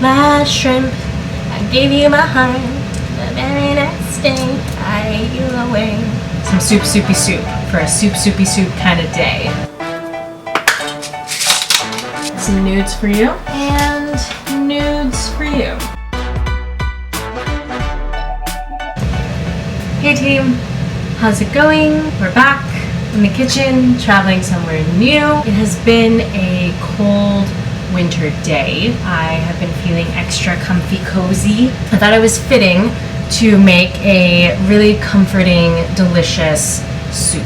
Last shrimp, I gave you my heart. The very next day, I ate you away. Some soupy soup for a soupy soup kind of day. Some nudes for you and nudes for you. Hey team, how's it going? We're back in the kitchen, traveling somewhere new. It has been a cold winter day. I have been feeling extra comfy cozy. I thought it was fitting to make a really comforting, delicious soup.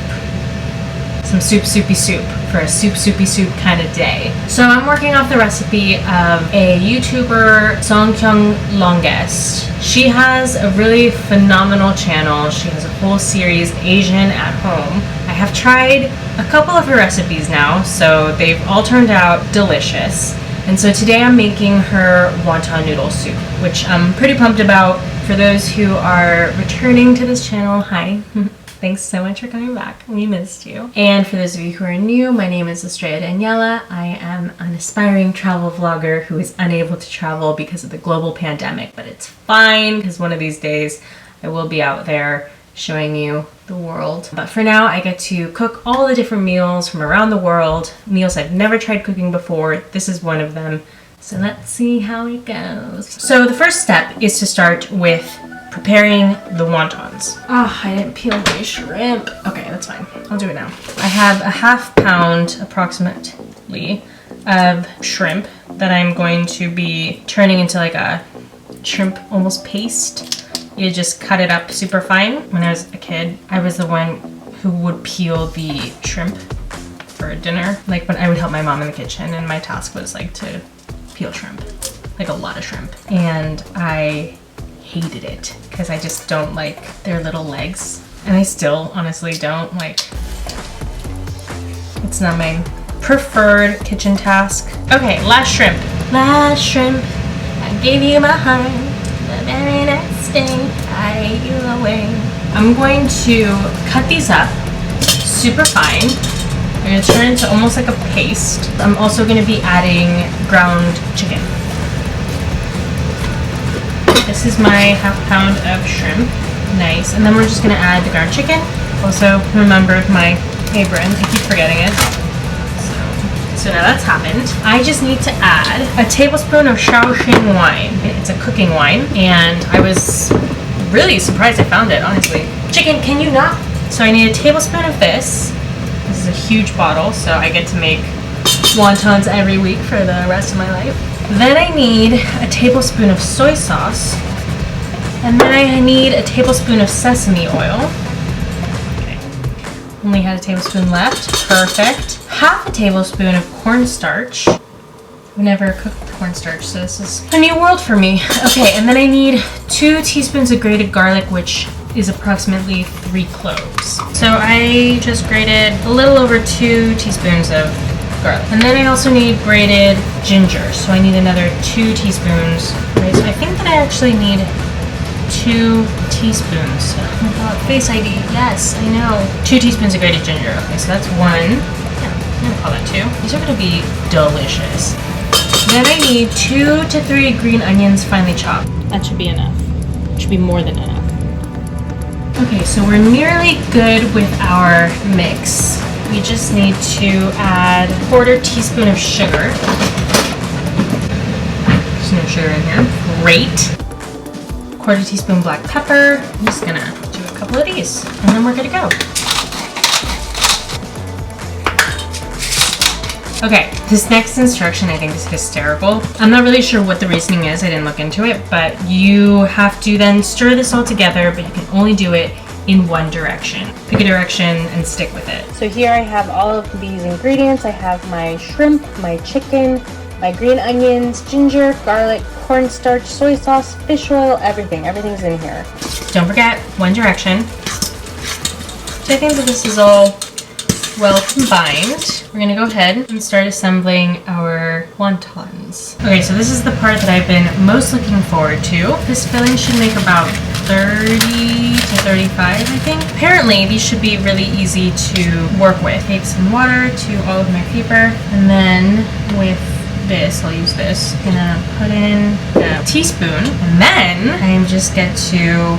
Some soupy soup for a soupy soup kind of day. So I'm working off the recipe of a YouTuber, Songkyung Longest. She has a really phenomenal channel. She has a whole series, Asian at Home. I have tried a couple of her recipes now, so they've all turned out delicious. And so today I'm making her wonton noodle soup, which I'm pretty pumped about. For those who are returning to this channel, hi. Thanks so much for coming back. We missed you. And for those of you who are new, my name is Astrea. I am an aspiring travel vlogger who is unable to travel because of the global pandemic, but it's fine because one of these days I will be out there showing you the world. But for now, I get to cook all the different meals from around the world, meals I've never tried cooking before. This is one of them. So let's see how it goes. So the first step is to start with preparing the wontons. Oh, I didn't peel my shrimp. Okay, that's fine. I'll do it now. I have a ½ pound approximately of shrimp that I'm going to be turning into like a shrimp almost paste. You just cut it up super fine. When I was a kid, I was the one who would peel the shrimp for dinner. Like when I would help my mom in the kitchen and my task was like to peel shrimp, like a lot of shrimp. And I hated it because I just don't like their little legs. And I still honestly don't like, it's not my preferred kitchen task. Okay, last shrimp. Last shrimp, I gave you my heart. The very next day, I ate you away. I'm going to cut these up super fine. I'm going to turn it into almost like a paste. I'm also going to be adding ground chicken. This is my ½ pound of shrimp. Nice. And then we're just going to add the ground chicken. Also remembered my apron. I keep forgetting it. So now that's happened. I just need to add a tablespoon of Shaoxing wine. It's a cooking wine, and I was really surprised I found it, honestly. Chicken, can you not? So I need a tablespoon of this. This is a huge bottle, so I get to make wontons every week for the rest of my life. Then I need a tablespoon of soy sauce, and then I need a tablespoon of sesame oil. Only had a tablespoon left. Perfect. ½ tablespoon of cornstarch. I've never cooked with cornstarch, so this is a new world for me. Okay, and then I need 2 teaspoons of grated garlic, which is approximately 3 cloves. So I just grated a little over 2 teaspoons of garlic. And then I also need grated ginger, so I need another 2 teaspoons. Right, so I think that I actually need 2 teaspoons. Oh my god, Face ID. Yes, I know. 2 teaspoons of grated ginger. Okay, so that's 1. Yeah, I'm gonna call that 2. These are gonna be delicious. Then I need 2 to 3 green onions finely chopped. That should be enough. Should be more than enough. Okay, so we're nearly good with our mix. We just need to add 1/4 teaspoon of sugar. There's no sugar in here. Great. 1/4 teaspoon black pepper. I'm just gonna do a couple of these and then we're good to go. Okay, this next instruction I think is hysterical. I'm not really sure what the reasoning is, I didn't look into it, but you have to then stir this all together, but you can only do it in one direction. Pick a direction and stick with it. So here I have all of these ingredients. I have my shrimp, my chicken, my green onions, ginger, garlic, cornstarch, soy sauce, fish oil, everything. Everything's in here. Don't forget, one direction. So I think that this is all well combined. We're gonna go ahead and start assembling our wontons. Okay, so this is the part that I've been most looking forward to. This filling should make about 30 to 35, I think. Apparently, these should be really easy to work with. Take some water to all of my paper, and then with this, I'll use this. I'm gonna put in a teaspoon, and then I just get to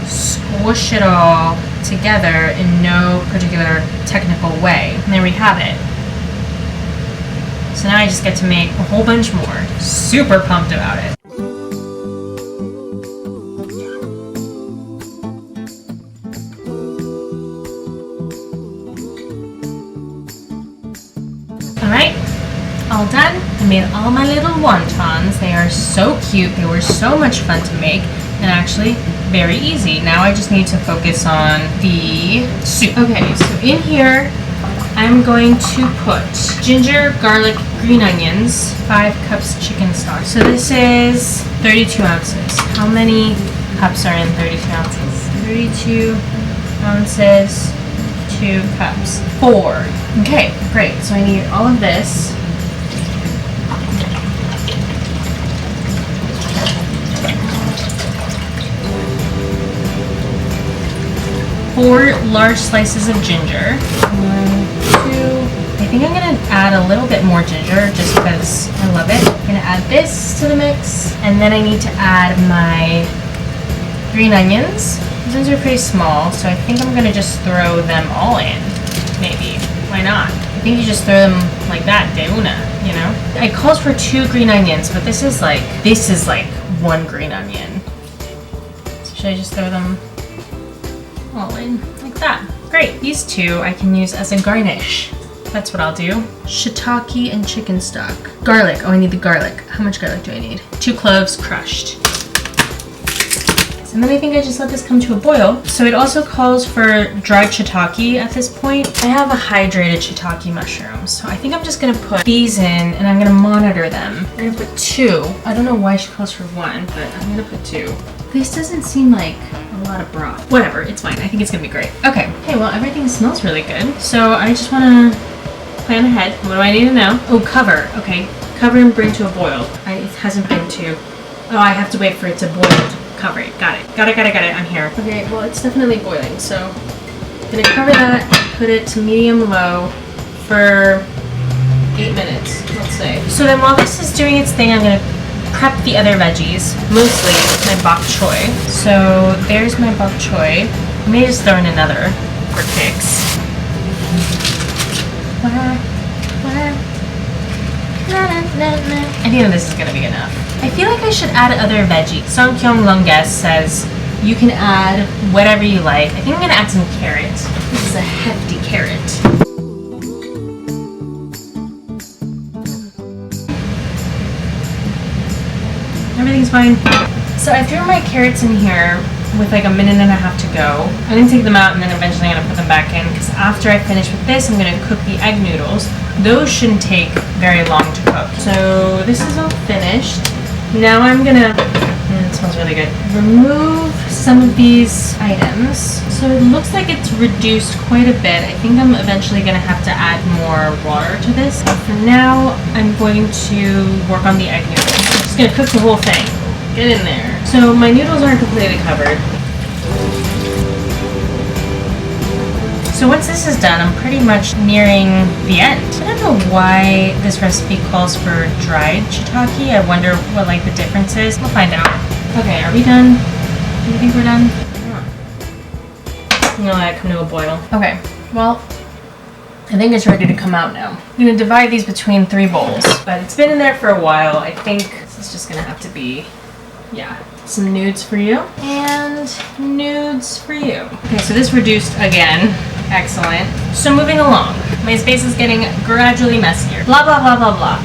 squish it all together in no particular technical way. And there we have it. So now I just get to make a whole bunch more. Super pumped about it. Alright, all done. I made all my little wontons. They are so cute. They were so much fun to make, and actually very easy. Now I just need to focus on the soup. Okay, so in here I'm going to put ginger, garlic, green onions, 5 cups chicken stock. So this is 32 ounces. How many cups are in 32 ounces? 32 ounces, 2 cups. 4. Okay, great. So I need all of this. Four large slices of ginger. 1, 2. I think I'm gonna add a little bit more ginger just because I love it. I'm gonna add this to the mix, and then I need to add my green onions. These ones are pretty small, so I think I'm gonna just throw them all in. Maybe. Why not? I think you just throw them like that, de una, you know? It calls for 2 green onions, but this is like 1 green onion. So should I just throw them all in like that? Great. These 2 I can use as a garnish. That's what I'll do. Shiitake and chicken stock. Garlic. Oh, I need the garlic. How much garlic do I need? 2 cloves crushed. And then I think I just let this come to a boil. So it also calls for dried shiitake at this point. I have a hydrated shiitake mushroom, so I think I'm just gonna put these in and I'm gonna monitor them. I'm gonna put 2. I don't know why she calls for 1, but I'm gonna put 2. This doesn't seem like a lot of broth. Whatever, it's fine. I think it's gonna be great. Okay, hey, well, everything smells really good. So I just wanna plan ahead. What do I need to know? Oh, cover. Okay, cover and bring to a boil. It hasn't been to. Oh, I have to wait for it to boil to cover it. Got it. Got it. I'm here. Okay, well, it's definitely boiling, so I'm gonna cover that, put it to medium-low for 8 minutes, let's say. So then while this is doing its thing, I'm gonna prep the other veggies, mostly my bok choy. So there's my bok choy. I may just throw in another for kicks. I think this is gonna be enough. I feel like I should add other veggies. Songkyung Lunges says you can add whatever you like. I think I'm gonna add some carrots. This is a hefty carrot. Everything's fine. So I threw my carrots in here with like 1.5 minutes to go. I'm gonna take them out and then eventually I'm gonna put them back in, because after I finish with this, I'm gonna cook the egg noodles. Those shouldn't take very long to cook. So this is all finished. Now I'm gonna, it smells really good, remove some of these items. So it looks like it's reduced quite a bit. I think I'm eventually gonna have to add more water to this. But for now, I'm going to work on the egg noodles. I'm just gonna cook the whole thing. Get in there. So my noodles aren't completely covered. So once this is done, I'm pretty much nearing the end. I don't know why this recipe calls for dried shiitake. I wonder what like the difference is. We'll find out. Okay, are we done? Do you think we're done? I'm gonna let it come to a boil. Okay, well, I think it's ready to come out now. I'm gonna divide these between 3 bowls, but it's been in there for a while. I think this is just gonna have to be, yeah, some nudes for you and nudes for you. Okay, so this reduced again. Excellent. So moving along, my space is getting gradually messier. Blah, blah, blah, blah, blah.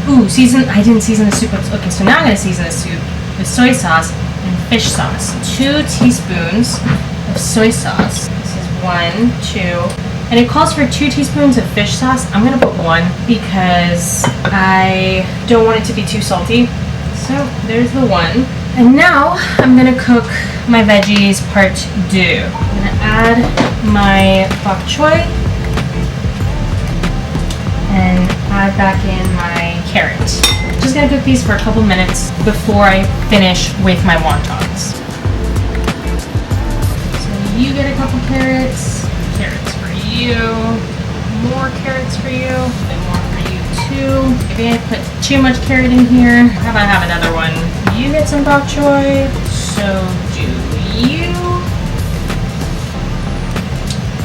I didn't season the soup. Okay, so now I'm gonna season the soup with soy sauce and fish sauce. 2 teaspoons of soy sauce. This is 1, 2, and it calls for 2 teaspoons of fish sauce. I'm gonna put 1 because I don't want it to be too salty. So there's the 1. And now I'm gonna cook my veggies part 2. I'm gonna add my bok choy and add back in my carrot. I'm just gonna cook these for a couple minutes before I finish with my wontons. So you get a couple carrots, carrots for you, more carrots for you, and more for you. too. Maybe I put too much carrot in here. How about I have another one? You get some bok choy. So do you.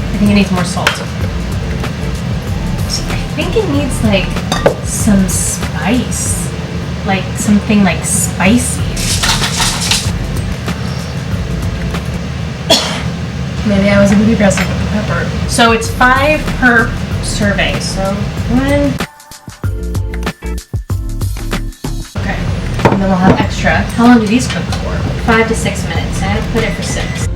I think it needs more salt. I think it needs like some spice. Like something like spicy. Maybe I wasn't gonna be aggressive with the pepper. So it's 5 per serving. So 1. Okay. And then we'll have extra. How long do these cook for? 5 to 6 minutes. I'm gonna put it for 6.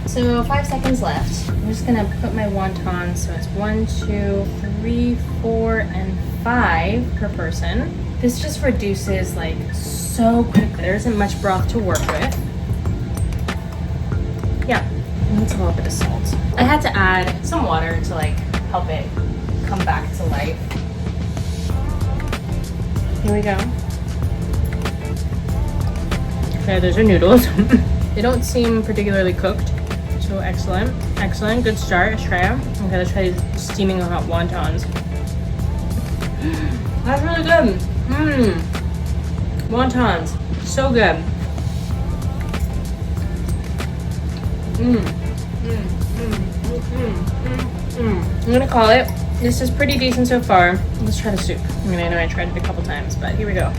So 5 seconds left. I'm just gonna put my wontons. So it's 1, 2, 3, 4, and 5 per person. This just reduces like so quickly. There isn't much broth to work with. Yeah, it needs a little bit of salt. I had to add some water to like help it come back to life. Here we go. Okay, those are noodles. They don't seem particularly cooked. So excellent, excellent, good start, Astrea. I'm gonna try these steaming hot wontons. That's really good. Wontons, so good. I'm gonna call it. This is pretty decent so far. Let's try the soup. I mean, I know I tried it a couple times, but here we go.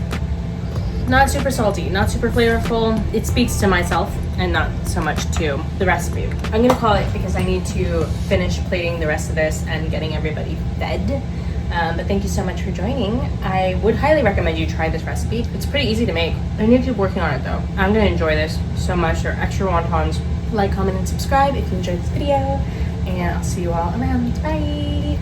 Not super salty, not super flavorful. It speaks to myself and not so much to the recipe. I'm gonna call it because I need to finish plating the rest of this and getting everybody fed. But thank you so much for joining. I would highly recommend you try this recipe. It's pretty easy to make. I need to keep working on it though. I'm gonna enjoy this so much. They're extra wontons. Like, comment, and subscribe if you enjoyed this video. And I'll see you all around. Bye!